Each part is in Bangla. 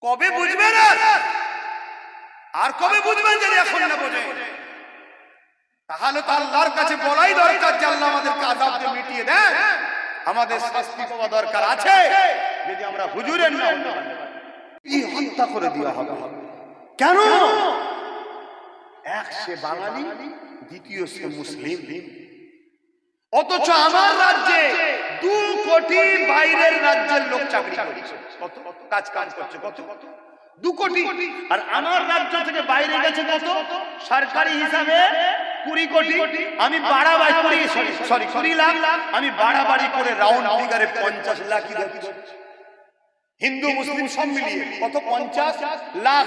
কবে বুঝবে না আর কবে বুঝবেন যদি এখন না বোঝে? তাহলে তো আল্লাহর কাছে বলাই দরকার যে আল্লাহ আমাদেরকে আযাব দিয়ে মিটিয়ে দেন, আমাদের শাস্তি পাওয়া দরকার আছে। যদি আমরা হুজুরের না হতে পারি, এই হত্যা করে দেওয়া হবে কেন? এক সে বাঙালি, দ্বিতীয় সে মুসলিম। অথচ আমার রাজ্যে 2 কোটি বাইরের রাজ্যের লোক চাকরি করছে, কত কাজ করছে, কত 2 কোটি। আর আমার রাজ্য থেকে বাইরে গেছে কত? সরকারি হিসাবে 20 কোটি। আমি বাড়াবাড়ি করি, সরি 20 লাখ, আমি বাড়াবাড়ি করে রাউন্ড ফিগারে 50 লাখই ধরছি। হিন্দু মুসলিম সব মিলিয়ে কত? 50 লাখ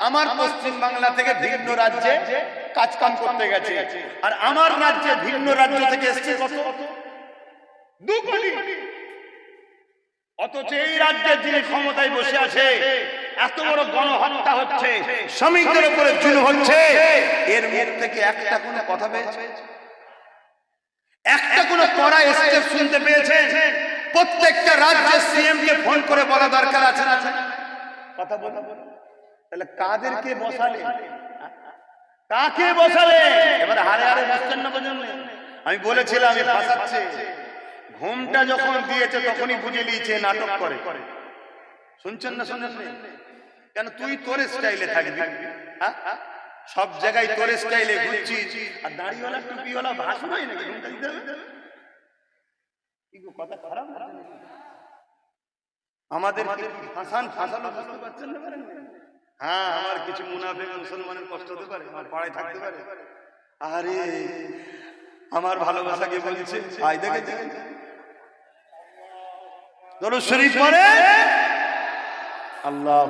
আমার পশ্চিম বাংলা থেকে ভিন্ন রাজ্যে কাজ কাম করতে গেছে। আর আমার রাজ্যে ভিন্ন রাজ্য থেকে এসেছে কত? 2 কোটি। অথচ এই রাজ্যের যিনি ক্ষমতায় বসে আছে, এত বড় গণহত্যা হচ্ছে, শ্রমিকদের উপরে জুলুম হচ্ছে, এর মুখ থেকে একটা কোনো কথা পেয়েছে? একটা কোনো কড়া স্টেপ শুনতে পেয়েছে? প্রত্যেকটা রাজ্যের সিএম কে ফোন করে বলা দরকার আছে না? কথা বলো। তাহলে কাদেরকে বসালে, কাকে বসালে? এবার হারে হারে বসছেন না পর্যন্ত। আমি বলেছিলাম আমি ফাঁসাচ্ছে, ঘুমটা যখন দিয়েছে তখনই বুঝে নিয়েছে নাটক করে। শুনছেন না? শুনছেন কেন? তুই তোর স্টাইলে থাকবি, সব জায়গায় তোর স্টাইলে ঘুরছিস, আর দাড়িওয়ালা টুপিওয়ালা ভাষণ হয় নাকি ঘুমটা দিতে হবে? কথা খারাপ। আমাদের ফাঁসানো বুঝতে পারছেন না? হ্যাঁ, আমার কিছু মুনাফিক মুসলমানের কষ্ট হতে পারে, আমার পাড়ায় থাকতে পারে। আরে আমার ভালোবাসাকে বলছে আয় দেখে দরুদ শরীফ পড়ে আল্লাহ।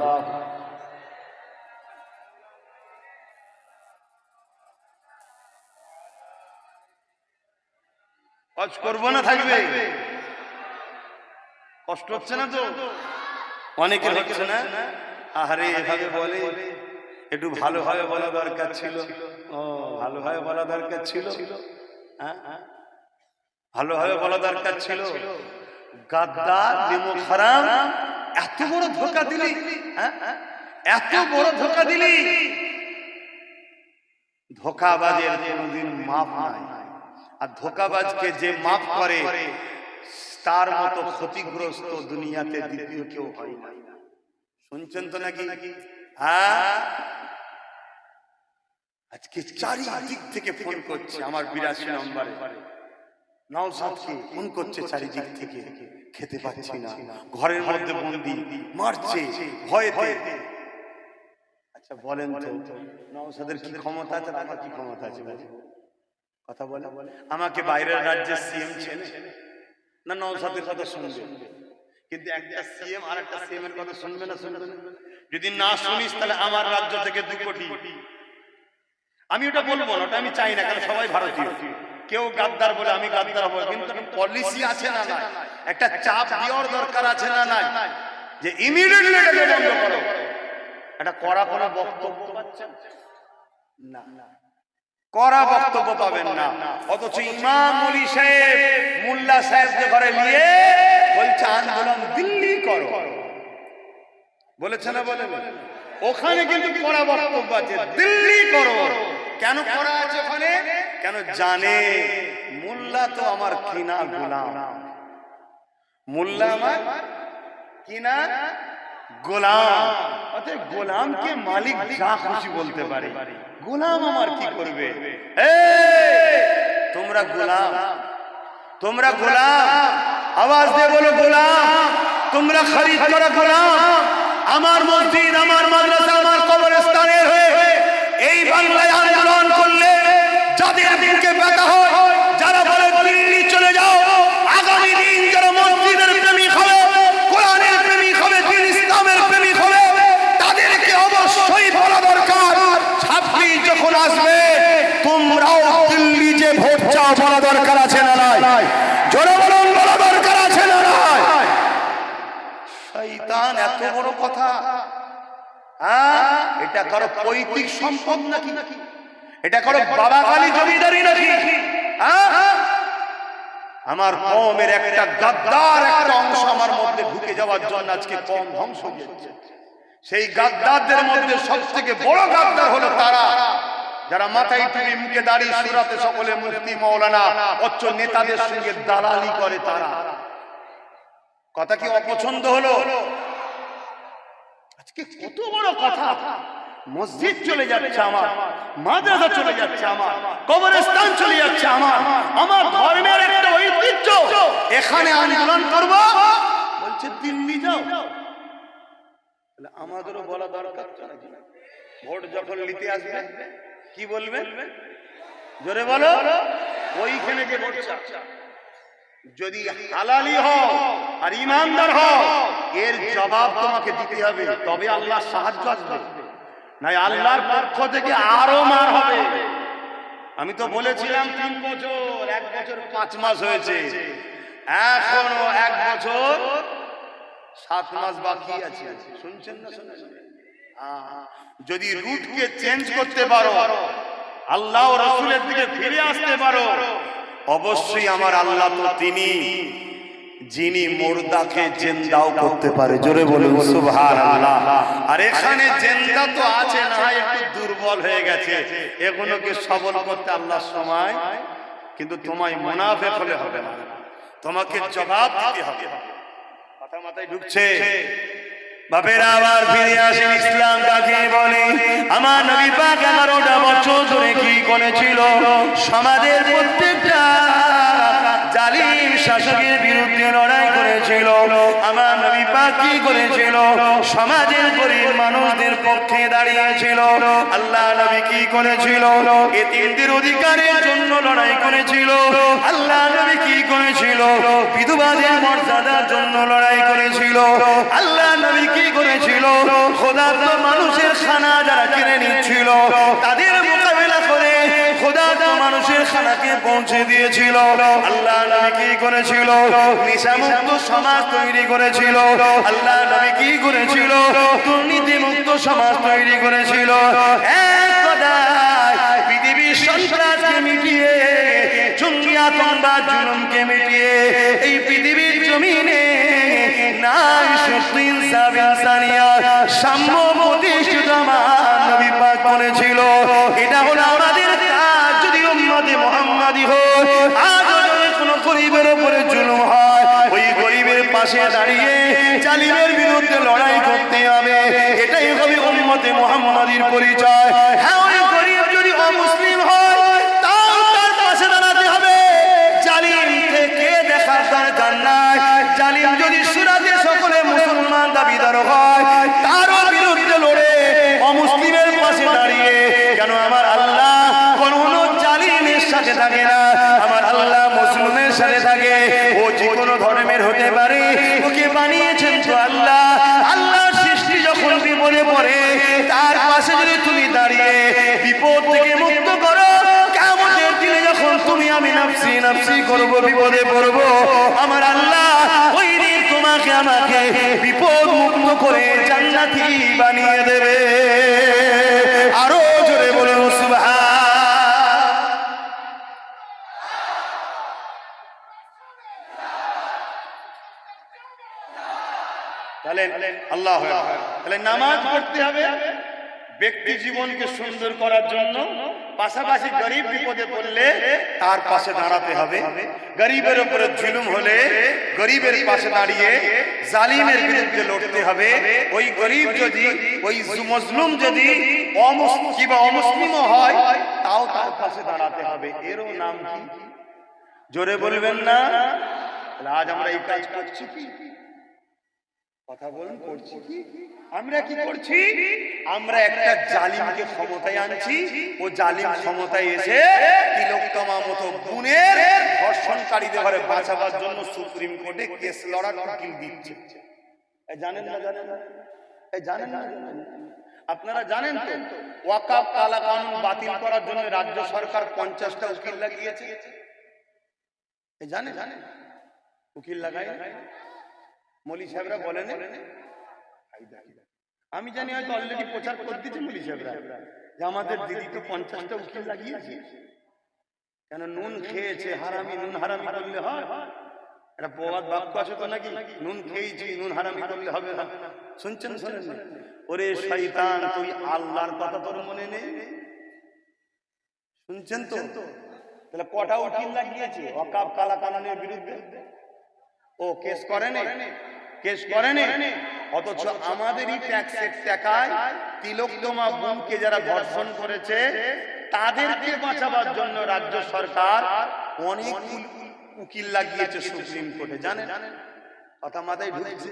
কাজ করবো না, থাকবে। কষ্ট হচ্ছে না তো? অনেকের হচ্ছে না? আরে এভাবে বলে, একটু ভালোভাবে বলা দরকার ছিল। ও ভালোভাবে বলা দরকার ছিল, ভালোভাবে বলা দরকার ছিল। গাদ্দার, নেমো হারাম, এত বড় ধোঁকা দিলি, এত বড় ধোঁকা দিলি। ধোঁকাবাজের কোনদিন মাপ নাই, আর ধোঁকাবাজকে যে মাফ করে তার মতো ক্ষতিগ্রস্ত দুনিয়াতে দ্বিতীয় কেউ হয় না। শুনছেন তো নাকি? হ্যাঁ, আজকে চারিদিক থেকে ফোন করছে আমার 82 নম্বরে। নওশাদকে ফোন করছে চারিদিক থেকে, খেতে পাচ্ছি না, ঘরের মধ্যে বন্দি, মারছে ভয়েতে। আচ্ছা বলেন তো, নওশাদের কি ক্ষমতা আছে? আমার কি ক্ষমতা আছে? কথা বলে। আমাকে বাইরের রাজ্যের সিএম চেনে না? নওশাদের কথা শুনবে, কিন্তু একটা সিএম আর একটা সিএম এর কথা শুনবে না? শুনবে না? যদি না শুনিস তাহলে আমার রাজ্য থেকে 2 কোটি। আমি ওটা বলবো না, ওটা আমি চাই না, কারণ সবাই ভারতীয়। কেউ গাদ্দার বলে, আমি গাদ্দার বলে, কিন্তু পলিসি আছে না নাই? একটা চাপ দেওয়ার দরকার আছে না নাই? যে ইমিডিয়েটলি এটা বন্ধ করো। এটা করা কোনো বক্তব্য পাচ্ছেন না, করা বক্তব্য পাবেন না। অথচ ইমাম মুলি সাহেব, মোল্লা সাহেবকে ঘরে নিয়ে বলছে আন্দোলন দিল্লি করো, বলেছে না? বলে ওখানে কিন্তু কড়া বক্তব্য আছে, দিল্লি করো। কেন করা আছে ওখানে? কেন জানে মোল্লা তো আমার কিনা গোলাম, মোল্লা আমার কিনা গোলাম। অতএব গোলামকে মালিক যা খুশি বলতে পারে, গোলাম আমার কি করবে? তোমরা গোলাম, তোমরা গোলাম, আওয়াজ দিয়ে বলো গোলাম। তোমরা খরিদ করো গোলাম। আমার মসজিদ, আমার মাদ্রাসা, আমার কবরস্থানের হয়ে এই বাংলায় আন্দোলন করলে যাদের দিনকে ব্যথা হয়, যারা বলে দিল্লি চলে যাও, আগামী দিন যারা মসজিদের প্রেমিক হবে, কোরআনের প্রেমিক হবে, দিন ইসলামের প্রেমিক হবে, তাদেরকে অবশ্যই বলা দরকার 26 যখন আসবে তোমরাও দিল্লি যে ভোট চাও বলা দরকার আছে না নাই? জোরে বলুন, বলা দরকার আছে না নাই? শয়তান এত বড় কথা, এটা কারো পৈতৃক সম্পদ নাকি? এটা কারো বাবা কালী জমিদারি নাকি? আমার কওমের একটা গাদ্দার একটা অংশ আমার মধ্যে ঢুকে যাওয়ার জন্য আজকে কম ধ্বংস হয়ে যাচ্ছে। সেই গাদ্দারদের মধ্যে সবথেকে বড় গাদ্দার হলো তারা যারা মাথায় টুপি মুখে দাড়ি সুরাতে সকলে মুফতি মাওলানা উচ্চ নেতাদের সঙ্গে দালালি করে। তারা কথা কি অপছন্দ হলো? আজকে কত বড় কথা, মসজিদ চলে যাচ্ছে আমার, মাদ্রাসা চলে যাচ্ছে আমার, কবরস্থান চলে যাচ্ছে আমার, আমার ধর্মের একটা ঐতিহ্য, এখানে আন্দোলন করব বলছে দিল্লি যাও। তাহলে আমাদেরও বলা দরকার, ভোট যখন নিতে আসবে কি বলবেন? জোরে বলো। ওইখানে যে ভোট যদি হালালি হও আর ইমানদার হও, এর জবাব তোমাকে দিতে হবে, তবে আল্লাহ সাহায্য আসবে, নাই আল্লাহর পক্ষ থেকে আরো মার হবে। আমি তো বলেছিলাম 3 বছর, 1 বছর 5 মাস হয়েছে, এখনো 1 বছর 7 মাস বাকি আছে। শুনছেন না? শুনছেন? যদি রুটকে চেঞ্জ করতে পারো, আল্লাহ ও রাসূলের দিকে ফিরে আসতে পারো, অবশ্যই আমার আল্লাহ তো তিনি যিনি মুর্দাকে জিন্দাও করতে পারে। জোরে বলুন সুবহানাল্লাহ। আর এখানে জিন্দা তো আছে, না একটু দুর্বল হয়ে গেছে, এগুলোকে সবল করতে আল্লাহ সময়, কিন্তু তোমায় মুনাফিক হলে হবে না, তোমাকে জবাব দিতে হবে। কথা মাথায় ঢুকছে? বাপেরা আবার ফিরে আসেন, ইসলাম কাকে বলে? আমার নবী পাক 11টা বছর ধরে কি করেছিল? সমাজের প্রত্যেকটা জালিম শাসকের বিরুদ্ধে লড়াই করেছিল। আমার নবী পাক কি করেছিল? সমাজের গরিব মানুষদের পক্ষে দাঁড়িয়েছিল। আল্লাহ নবী কি করেছিল? এতিমদের অধিকারের জন্য লড়াই করেছিল। আল্লাহ নবী কি করেছিল? বিধবাদের মর্যাদার জন্য লড়াই করেছিল। আল্লাহ নবী কি করেছিল? খোদার মানুষের খানা যারা কিনে নিচ্ছিল তাদের মোকাবেলা করে খোদার মানুষের খানাকে পৌঁছে দিয়েছিল। আল্লাহ নবী কি করেছিল? নেশামুক্ত সমাজ তৈরি করেছিল। আল্লাহ নবী কি করেছিল? দুর্নীতি মুক্ত সমাজ তৈরি করেছিল। এক কথায় পৃথিবীর সন্ত্রাসকে মিটিয়ে, জঙ্গি আতঙ্কবাদ জুলুমকে মিটিয়ে এই পৃথিবীর জমিনে নাই সুস্থ ইনসাফ ইনসানিয়াত সাম্য প্রতিষ্ঠিত আমার নবী পাক করেছিল। এটা হলো আমাদের কাজ। যদি উম্মতে মুহাম্মাদি হয়, আজ যদি কোনো গরিবের উপরে জুলুম হয়, ওই গরিবের পাশে দাঁড়িয়ে জালিমের বিরুদ্ধে লড়াই করতে হবে। এটাই হবে উম্মতে মুহাম্মাদির পরিচয়। হ্যাঁ, ওই গরিব যদি অমুসলিম হয় তাও তার পাশে দাঁড়াতে হবে। জালিম থেকে দেখার দরকার নাই। জালিম যদি সুরাতে সকলে মুসলমান দাবিদার হয়, তারও বিরুদ্ধে লড়ে অমুসলিমের পাশে দাঁড়িয়ে, কেন আমার আল্লাহ কোনো জালিমের সাথে থাকে না, আমার আল্লাহ মুসলিমের সাথে থাকে। ও যে কোনো ধর্মের হতে পারে, ওকে বানিয়েছেন তো আল্লাহ। আল্লাহর সৃষ্টি যখন বিপদে পড়ে, তার পাশে যদি তুমি দাঁড়িয়ে বিপদ থেকে মুক্ত করো, কিয়ামতের দিনে যখন তুমি আমি নাফসি নাফসি করব, বিপদে পড়ব, আমার আল্লাহ ওই দিন তোমাকে আমাকে বিপদ মুক্ত করে জান্নাতি বানিয়ে দেবে। আরো জোরে বলুন সুবহান। তাহলে আল্লাহ, তাহলে নামাজ পড়তে হবে ব্যক্তি জীবনকে সুন্দর করার জন্য, পাশাপাশি গরিব বিপদে পড়লে তার পাশে দাঁড়াতে হবে। গরিবের উপরে জুলুম হলে গরিবের পাশে দাঁড়িয়ে জালিমের বিরুদ্ধে লড়তে হবে। ওই গরিব যদি, ওই মজলুম যদি অমুসলিমও হয়, তাও তার পাশে দাঁড়াতে হবে। এরও নাম কি? জোরে বলবেন না? আজ আমরা এই কাজ করছি কি? কথা বলুন, করছি কি? আমরা কি করছি? আমরা একটা জালিমকে ক্ষমতায় আনছি। ও জালিম ক্ষমতায় এসে তিলোত্তমা মতো গুণের ধর্ষণকারীদের ঘরে বাঁচাবার জন্য সুপ্রিম কোর্টে কেস লড়ার উকিল দিচ্ছে। জানেন না? জানেন না? জানেন না? আপনারা জানেন তো ওয়াকফ কালা কানুন বাতিল করার জন্য রাজ্য সরকার 50টা উকিল লাগিয়েছে। জানেন? উকিল লাগাই মৌলী সাহেবরা বলেন। আমি জানি হয়তো অলরেডি প্রচার করে দিচ্ছে মৌলী সাহেবরা যে আমাদের দিদি তো 50টা উকিল লাগিয়েছে। কেন? নুন খেয়েছে, হারামি নুন হারামি করলে হয়? একটা প্রবাদ বাক্য আছে তো নাকি, নুন খেয়েছি নুন হারামি করলে হবে না। শুনছেন শোনেন? ওরে শয়তান, তুই আল্লাহর কথা তোর মনে নেই? শুনছেন তো? তাহলে কটা উকিল লাগিয়েছে ওয়াকফ কালা কানুনের বিরুদ্ধে? ও কেস করেনি, কেস করেনি। অথচ আমাদেরই ট্যাক্সের টাকায় তিলোত্তমা বোনকে যারা ধর্ষণ করেছে তাদেরকে বাঁচাবার জন্য রাজ্য সরকার অনেক উকিল লাগিয়েছে সুপ্রিম কোর্টে। জানেন? কথা মাথায় ঢুকছে?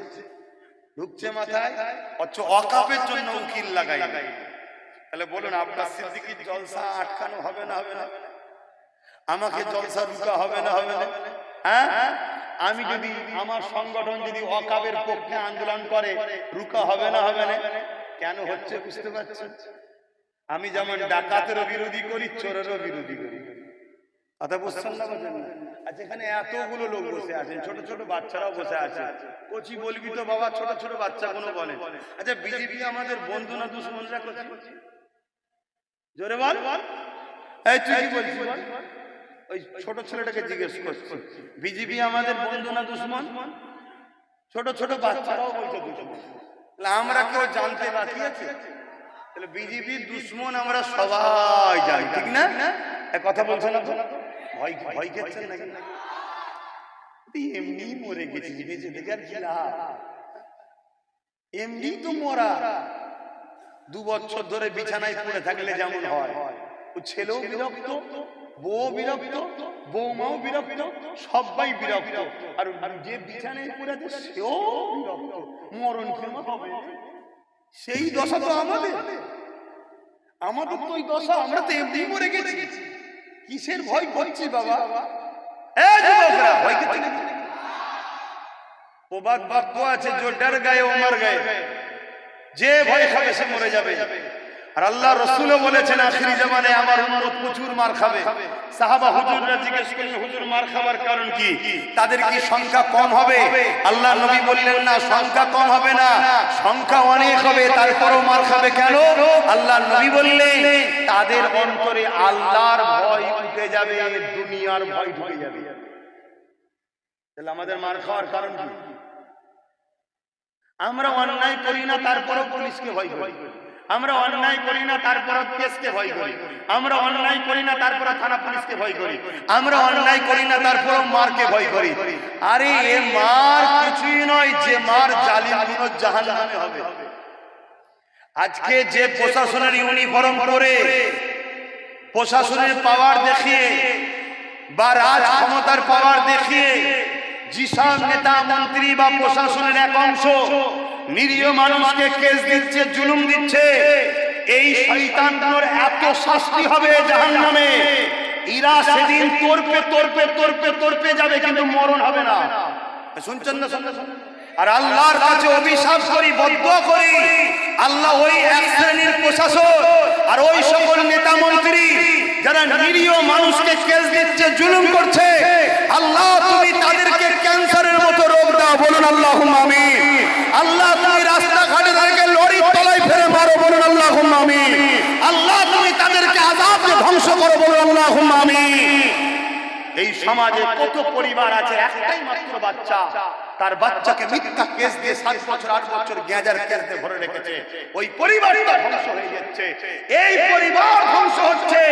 ঢুকছে মাথায়? অথচ ওয়াকফের জন্য উকিল লাগাই। তাহলে বলুন, আপনার সিদ্দিকীর জলসা আটকানো হবে না হবে না? আমাকে জলসা রুকা হবে না হবে না? হ্যাঁ, আমি যদি আমার সংগঠন যদি ওয়াকফের পক্ষে আন্দোলন করে রুকা হবে না হবে না? কেন হচ্ছে বুঝতে পারছেন? আমি যেমন ডাকাতেরও বিরোধী করি, চোরেরও বিরোধী করি। কথা বুঝছেন না? বুঝেন না? আচ্ছা, এখানে এতগুলো লোক বসে আছেন, ছোট ছোট বাচ্চারাও বসে আছে। কচি বলবি তো বাবা, ছোট ছোট বাচ্চা কোনো বলে। আচ্ছা, বিজেপি আমাদের বন্ধু না দুশ্মনরা? কচি জোরে বল। এই তুই কি বলছিস? ওই ছোট ছেলেটাকে জিজ্ঞেস করছি, বিজেপি আমাদের বন্ধু না দুশ্মন? ছোট ছোট বাচ্চারাও বলছে দুশ্মন। আমরা কেউ জানতে বাকি আছে? তাহলে বিজেপির দুশ্মন আমরা সবাই জানি, ঠিক না? কথা বলছো না? ভয় ভয় খেয়েছেন নাকি? এমনি মরে গেছি, বেঁচে দেখে আর কি লাভ? এমনি তো মরা। 2 বছর ধরে বিছানায় পড়ে থাকলে যেমন হয়, ও ছেলেও বিরক্ত, বউ বিরক্ত, বৌমাও বিরক্ত, সবাই বিরক্ত। আর যে বিছানায় পড়ে আছে সেও বিরক্ত। মরণ কেমন হবে? সেই দশা তো আমাদের। আমাদের তো ওই দশা, আমরা তো এমনি মরে গেছি। কিসের ভয় করছি বাবা? এই যুবকরা, ভয় করছি না? প্রবাদ বাক্য আছে, যে ডর গায়ে ও মর গায়ে। যে ভয় খাবে সে মরে যাবে। আর আল্লাহ রাসূলও বলেছেন, আখিরি জামানে আমার উম্মত প্রচুর মার খাবে। সাহাবা হুজুররা জিজ্ঞেস করলেন, হুজুর মার খাবার কারণ কি? তাদের কি সংখ্যা কম হবে? আল্লাহ নবী বললেন, না, সংখ্যা কম হবে না, সংখ্যা অনেক হবে, তারপরও মার খাবে। কেন? আল্লাহ নবী বললেন, তাদের অন্তরে আল্লাহর ভয় উঠে যাবে, দুনিয়ার ভয় ঢুকে যাবে। তাহলে আমাদের মার খাওয়ার কারণ কি? আমরা অন্যায় করি না, তারপরও পুলিশকে ভয় করি। আমরা অন্যায় করি না, তারপর কেসকে ভয় করি। আমরা অন্যায় করি না, তারপর থানা পুলিশকে ভয় করি। আমরা অন্যায় করি না, তারপর মারকে ভয় করি। আরে এ মার কিছুই নয়, যে মার জালিমগুলো জাহান্নামে হবে। আজকে যে প্রশাসনের ইউনিফর্ম পরে, প্রশাসনের পাওয়ার দেখিয়ে বা রাজ ক্ষমতার পাওয়ার দেখিয়ে যেসব নেতা মন্ত্রী বা প্রশাসনের এক অংশ নিরীহ মানুষকে কেস দিচ্ছে, জুলুম দিচ্ছে, এই শয়তানগুলোর এত শাস্তি হবে জাহান্নামে, এরা সেদিন তর্পে তর্পে তর্পে তর্পে যাবে, কিন্তু মরণ হবে না। শুনছেন না? আর আল্লাহর কাছে অভিশাপ করি, বদদুয়া করি, আল্লাহ ওই এক শ্রেণীর প্রশাসন আর ওই সকল নেতা মন্ত্রী যারা নিরীহ মানুষকে কেস দিচ্ছে, জুলুম করছে, আল্লাহ তুমি তাদেরকে ক্যান্সারের মতো রোগ দাও। বলুন আল্লাহুম্মা আমিন। আল্লাহ তুমি রাস্তাঘাটে তাদেরকে লরির তলায় ফেলে মারো। বলুন আল্লাহুম্মা আমিন। আল্লাহ তুমি তাদেরকে আযাবকে ধ্বংস করো। বলুন আল্লাহুম্মা আমিন। এই সমাজে কত পরিবার আছে, একটাই মাত্র বাচ্চা, তার বাচ্চাকে মিথ্যা কেস দিয়ে 7 বছর 8 বছর গ্যাজার কেসে ভরে রেখেছে, ওই পরিবারটা ধ্বংস হয়ে যাচ্ছে। এই পরিবার ধ্বংস হচ্ছে,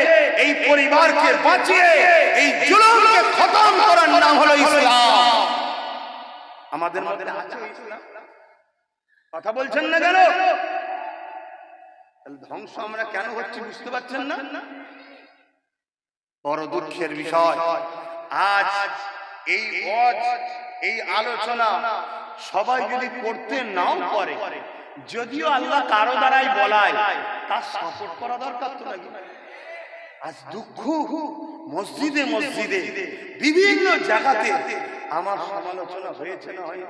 এই পরিবারকে বাঁচিয়ে এই জুলুমকে খতম করার নাম হলো ইসলাম। আমাদের মধ্যে আছে ইসলাম? কথা বলছেন না কেন? তাহলে ধ্বংস আমরা কেন হচ্ছে বুঝতে পারছেন না? বড় দুঃখের বিষয়, আজ এই ওয়াজ, এই আলোচনা সবাই যদি করতে নাও পারে, যদিও আল্লাহ কারো দ্বারাই বলায়, তার সাপোর্ট করা দরকার তো নাকি? আজ দুঃখ, মসজিদে মসজিদে বিভিন্ন জায়গাতে আমার সমালোচনা হয়েছে না হয়?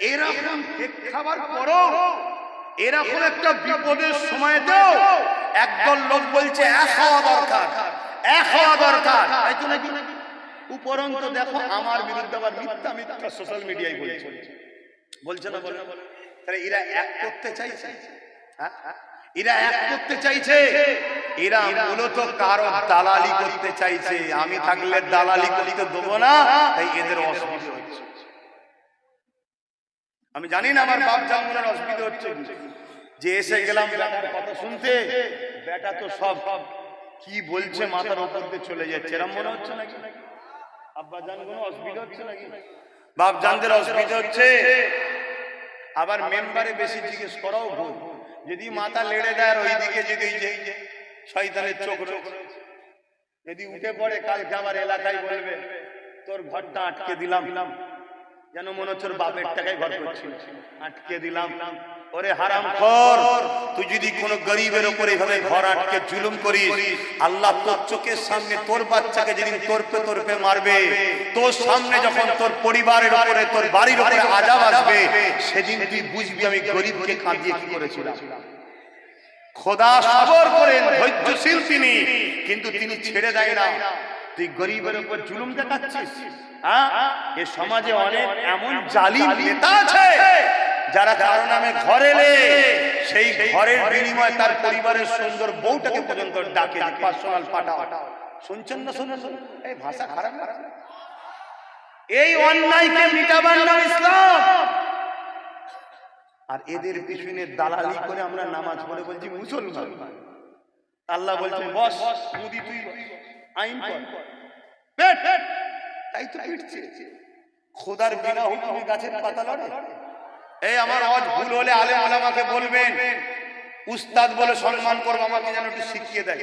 এরকম খাবার পরও, এরকম একটা বিপদের সময়তেও একদল লোক বলছে এক হওয়া দরকার, এক হওয়া দরকার, তাই তো নাকি? উপরন্ত দেখো আমার বিরুদ্ধে আবার মিথ্যা মিথ্যা সোশ্যাল মিডিয়ায় বলছে না? বলে তাহলে এরা এক করতে চাইছে, এরা এক করতে চাইছে, এরা মূলত কারো দালালি করতে চাইছে। আমি থাকলে দালালি করতে দেবো না, তাই এদের অসুবিধা হচ্ছে। আমি জানি না আমার বাপ জানগুলোর অসুবিধা হচ্ছে যে এসে গেলাম বেটার কথা শুনতে, বেটা তো সব কি বলছে মাথার উপর দিয়ে চলে যাচ্ছে, এরম মনে হচ্ছে নাকি? আব্বা জানগুলো অসুবিধা হচ্ছে নাকি? বাপ জানদের অসুবিধা হচ্ছে। আবার মেম্বারে বেশি জিজ্ঞেস করাও ভুল। যদি মাথা লেড়ে দেয় আর ওইদিকে যদি শয়তানের চোখ রয়েছে, যদি উঠে পড়ে কালকে আবার এলাকায় বলবে তোর ঘরটা আটকে দিলাম, যেন মনে হচ্ছে ওর বাপের টাকায় ঘর করছিল, আটকে দিলাম। ওরে হারামখোর, তুই যদি কোনো গরিবের উপর এইভাবে ঘর আটকে জুলুম করিস, আল্লাহ তোর চোখের সামনে তোর বাচ্চাকে যেদিন তোরপে তোরপে মারবে, তোর সামনে যখন তোর পরিবারের উপরে তোর বাড়ির উপরে আযাব আসবে, সেদিন তুই বুঝবি আমি গরিবকে কাঁদিয়ে কি করেছিলাম। খোদা সবর করেন, ধৈর্যশীল তিনি, কিন্তু তিনি ছেড়ে দেয় না। তুই গরিবের উপর জুলুম দেখাচ্ছিস। এ সমাজে অনেক এমন জালিম নেতা আছে যারা কারো নামে ঘরে এলে সেই ঘরের বিনিময়ে তার পরিবারের সুন্দর বউটাকে পর্যন্ত ডাকে, পার্সোনাল পাঠাও। শুনছেন না? শুনুন, এই ভাষা খারাপ না? এই অন্যায়কে মিটাবার নাম ইসলাম। আর এদের পিছনে দালালি করে আমরা নামাজ পড়ে বলছি মুসলমান। আল্লাহ বলছেন বস মুদি তুই আইন কর, তাই তো পিটছে। খোদার বিনা হুকুমে গাছের পাতা লড়ে। এই আমার আওয়াজ ভুল হলে আলেম ওলামাকে বলবেন, উস্তাদ বলে সম্মান করবো, আমাকে যেন একটু শিখিয়ে দেয়।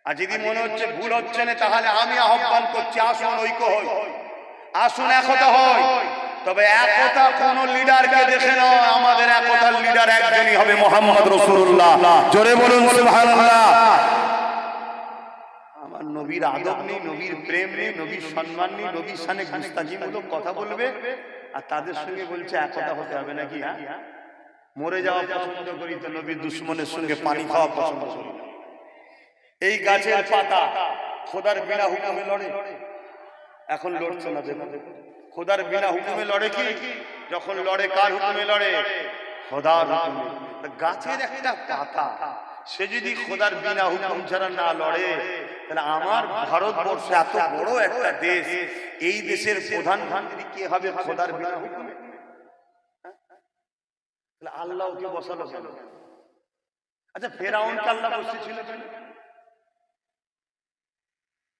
আর যদি মনে হচ্ছে ভুল হচ্ছে না, তাহলে আমি আহ্বান করছি আসুন ঐক্য হই, আসুন একতা হয়। তবে একতা কোন লিডারকে দেখে নয়, আমাদের একতার লিডার একজনই হবে, মুহাম্মদ রাসূলুল্লাহ। জোরে বলুন সুবহানাল্লাহ। আমার নবীর আদব নেই, নবীর প্রেম নেই, নবীর সম্মান নেই, নবীর শানে গুস্তাখিমূলক কথা বলবে, আর তাদের সঙ্গে বলছে একতা হতে হবে নাকি? মরে যাওয়া পছন্দ করি তো নবীর দুশমনের সঙ্গে পানি খাওয়া পছন্দ করি। এই গাছের পাতা খোদার বিনা হুকুমে লড়ে, এখন লড়ছে না। খোদার বিনা হুকুমে লড়ে কি? যখন লড়ে কার হুকুমে লড়ে? খোদার হুকুমে। গাছের একটা পাতা সে যদি খোদার বিনা হুকুম ছাড়া না লড়ে, তাহলে আমার ভারতবর্ষ এত বড় একটা দেশ, এই দেশের প্রধানমন্ত্রী কে হবে খোদার বিনা হুকুমে? তাহলে আল্লাহ কে বসালো কেন? আচ্ছা ফেরাউনকে আল্লাহ বসিয়েছিল কেন?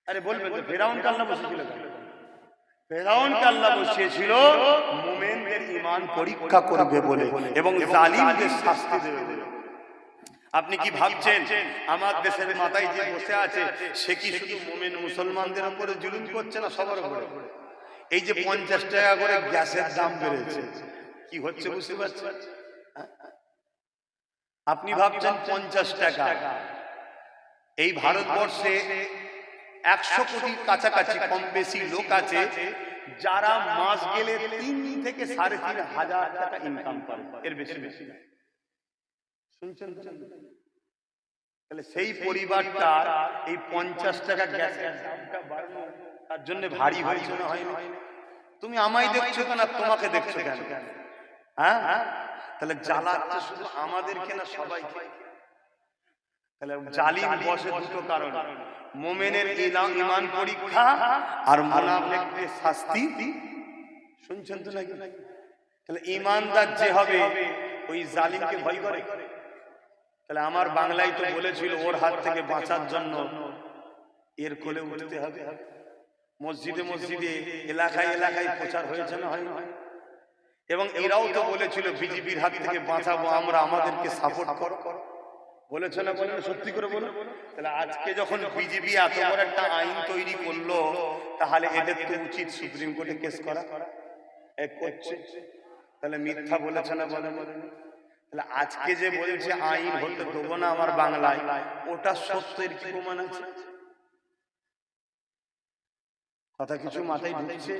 আরে বলবেন তো ফেরাউনকে আল্লাহ বসিয়েছিল কেন? ফেরাউনকে আল্লাহ বসিয়েছিল মুমিনদের ঈমান পরীক্ষা করবে বলে, এবং জালিমদের শাস্তি দেবে বলে। আপনি কি ভাবছেন আমার দেশের মাথায় যে বসে আছে সে কি শুধু মুমিন মুসলমানদের উপরে জুলুম করছে না সবার উপরে? এই যে 50 টাকা করে গ্যাসের দাম বেড়েছে, কি হচ্ছে বুঝতে পারছেন? আপনি ভাবছেন 50 টাকা, এই ভারতবর্ষে 100 কোটির কাছাকাছি কম বেশি লোক আছে যারা মাস গেলে 3 থেকে 3.5 হাজার টাকা ইনকাম করে, এর বেশি বেশি না। শুনছেন? তাহলে সেই পরিবারটা এই 50 টাকা গ্যাসের দামটা বাড়লো, তার জন্য ভারী হয়েছে না হয়নি? তুমি আমায় দেখছো কেন, তোমাকে দেখছো কেন? হ্যাঁ, তাহলে জ্বালাচ্ছে শুধু আমাদেরকে না সবাইকে। তাহলে জালিম বসে দুটো কারণ, মুমিনের ঈমান পরীক্ষা আর মুনাফিকদের শাস্তি। শুনছেন তো নাকি? তাহলে ঈমানদার যে হবে ওই জালিমকে ভয় করে। তাহলে আমার বাংলায় তো বলেছিল ওর হাত থেকে বাঁচার জন্য এর কোলে উঠতে হবে। মসজিদে মসজিদে এলাকায় এলাকায় প্রচার হয়েছে না হয়? এবং এরাও তো বলেছিল বিজেপির হাত থেকে বাঁচাবো আমরা, আমাদেরকে সাপোর্ট করো। বলেছে না? বলেন সত্যি করে বলুন। তাহলে আজকে যখন বিজেপি এত বড় একটা আইন তৈরি করলো, তাহলে এদের তো উচিত সুপ্রিম কোর্টে কেস করা। করছে, তাহলে মিথ্যা বলেছে না? বলেন। তাহলে আজকে যে বলছে আইন হতে দেবো না আমার বাংলায়, ওটা সত্যের কি প্রমাণ আছে? কথা কিছু মাথায় ঢুকছে?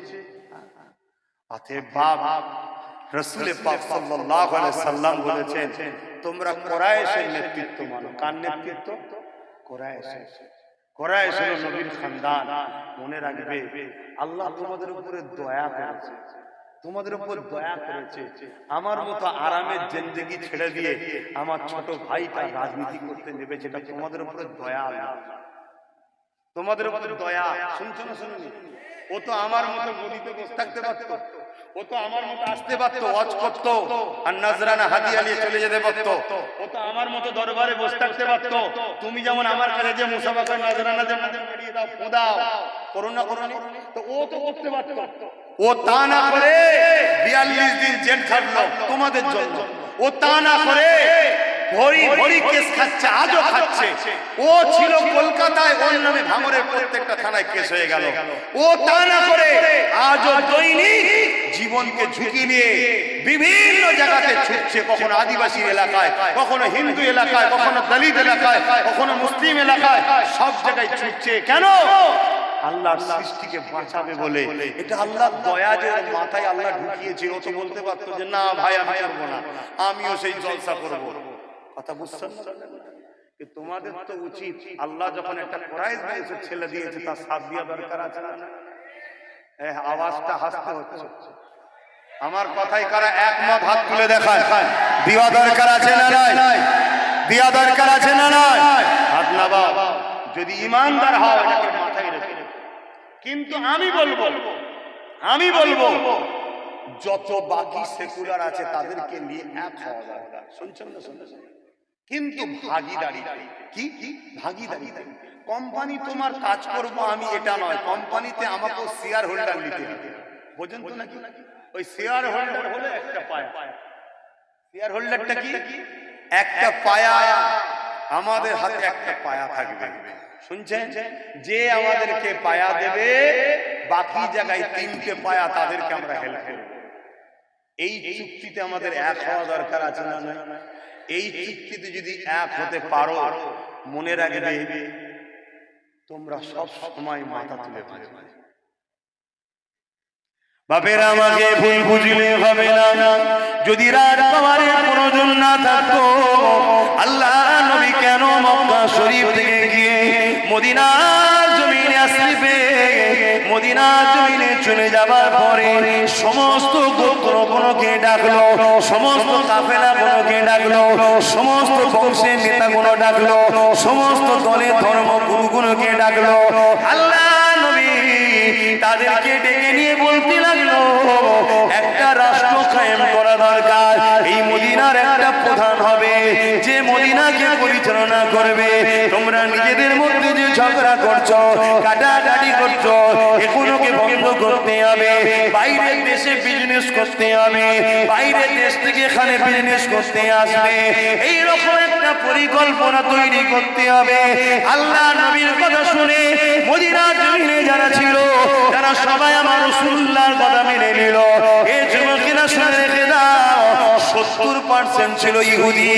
বাপ রাসূল পাক সাল্লাল্লাহু আলাইহি সাল্লাম বলেছেন তোমরা কুরাইশের নেতৃত্ব মানো। কার নেতৃত্ব? কুরাইশের। কুরাইশ হলো নবীর খানদান। মনে রাখবে আল্লাহ তোমাদের উপরে দয়া করেছে, তোমাদের উপর দয়া করেছে। আমার মতো আরামের জিন্দেগি ছেড়ে দিয়ে আমার ছোট ভাইটা রাজনীতি করতে নেমেছে, এটা তোমাদের উপর দয়া। তোমাদের উপর দয়া। শুনছো না শুনুনি? ও তো আমার মতো গদিতে বসে থাকতে পারতো, ও তো আমার মতো আসতে পারতো, ওয়াজ করতো আর নজরানা হাদিয়া নিয়ে চলে যেতে পারতো, ও তো আমার মতো দরবারে বসে থাকতে পারতো। তুমি যেমন আমার কাছে যে মুসাফাকা নজরানা যে মেরিয়ে দাও, খোদাও করো না, করো না, তো ও তো করতে পারতো। ও তা না করে 42 দিন জেল খাটলো তোমাদের জন্য। ও তা না করে ভরি ভরি কেস খাচ্ছে, আজও খাচ্ছে। ও ছিল কলকাতায়, ওর নামে ভাঙরের প্রত্যেকটা থানায় কেস হয়ে গেল। ও তা না করে আজও দৈনিক জীবনকে ঝুঁকি নিয়ে বিভিন্ন জায়গাতে ছুটছে, কখনো আদিবাসী এলাকায়, কখনো হিন্দু এলাকায়, কখনো দলিত এলাকায়, কখনো মুসলিম এলাকায়, সব জায়গায় ছুটছে। কেন? আল্লাহর সৃষ্টিকে বাঁচাবে বলে। এটা আল্লাহর দয়া যে ওর মাথায় আল্লাহ ঢুকিয়েছিল। ও তো বলতে পারতো যে না ভাই আমি করবো না, আমিও সেই জলসা করবো। কথা বুঝছেন না? তোমাদের তো উচিত, আল্লাহ যখন একটা কোরাইশ বংশের ছেলে দিয়েছে তার সাথ দিয়া দরকার আছে না? আওয়াজটা হাসতে হচ্ছে। আমার কথাই কারা একমত হাত তুলে দেখায়? দেওয়া দরকার আছে না নাই? দেওয়া দরকার আছে না নাই? হাত নামাও যদি ইমানদার হও, এটাকে মাথায় রেখে। কিন্তু আমি বলবো যত বাকি সেকুলার আছে তাদেরকে নিয়ে এক হওয়া দরকার। শুনছেন না? শুনছেন? কিন্তু ভাগিদারি কি? ভাগিদারি। কোম্পানি তোমার কাজ করবো আমি, এটা নয়। কোম্পানিতে আমাকে শেয়ার হোল্ডার নিতে হবে, বোঝেন তো নাকি? ওই শেয়ার হোল্ডার হলে একটা পায়া। শেয়ার হোল্ডারটা কি? একটা পায়া। আমাদের হাতে একটা পায়া থাকবে। শুনছেন? যে আমাদেরকে পায়া দেবে, বাকি জায়গায় 3টে পায়া, তাদেরকে আমরা হেল্প করব। এই চুক্তিতে আমাদের এক হওয়া দরকার আছে না? এই চুক্তিতে যদি এক হতে পারো, মনে রাখবে তোমরা সব সময় মাথা তুলে বাঁচবে। বাপের আমাকে ভুল বুঝলে হবে না। যদি রাত পাওয়ারের প্রয়োজন না থাকতো, আল্লাহ নবী কেন মক্কা শরীফ থেকে গিয়ে মদিনার জমিনে আসবে? মদিনার জমিনে চলে যাবার পরে সমস্ত গোত্রগুলোকে ডাকলো, সমস্ত কাফেলাগুলোকে ডাকলো, সমস্ত বংশের নেতাগুলো ডাকলো, সমস্ত দলের ধর্মগুরুগুলোকে ডাকলো। আল্লাহ নবী তাদেরকে ডেকে নিয়ে বলতে লাগলো, একটা রাষ্ট্র কায়েম করা দরকার। এই মদিনার একটা প্রধান হবে, যে মদিনাকে পরিচালনা করবে। তোমরা নিজেদের মধ্যে যে ঝগড়া করছো, কাটাকাটি করছো, এগুলোকে বন্ধ করতে হবে। বাইরের দেশে বিজনেস করতে হবে, বাইরের দেশ থেকে এখানে বিজনেস করতে আসবে, এইরকম একটা পরিকল্পনা তৈরি করতে হবে। আল্লাহ নবীর কথা শুনে মদিনার জমিনে যারা ছিল, তারা সবাই আমার রাসূলুল্লাহর কথা মেনে নিল। এই যুবকেরা শুনে রেখে দাও, 70% ছিল ইহুদি।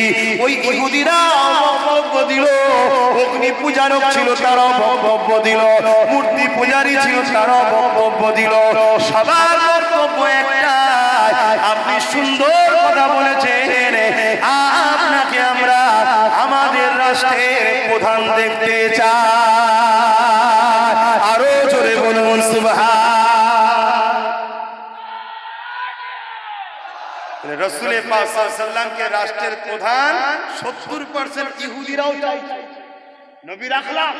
ওই ইহুদিরা বক্তব্য দিল, অগ্নি পূজারক ছিল তারাও বক্তব্য দিল, মূর্তি পূজারী ছিল তারাও বক্তব্য দিল। সবার বক্তব্য একটা, আপনি সুন্দর কথা বলেছেন, আপনাকে আমরা আমাদের রাষ্ট্রের প্রধান দেখতে চাই। আরো জোরে বলুন সুবহান। রাসূল পাক সাল্লাল্লাহু আলাইহি ওয়াসাল্লামকে রাষ্ট্রের প্রধান 70% ইহুদিরাও চাইছে। নবীর আখলাক,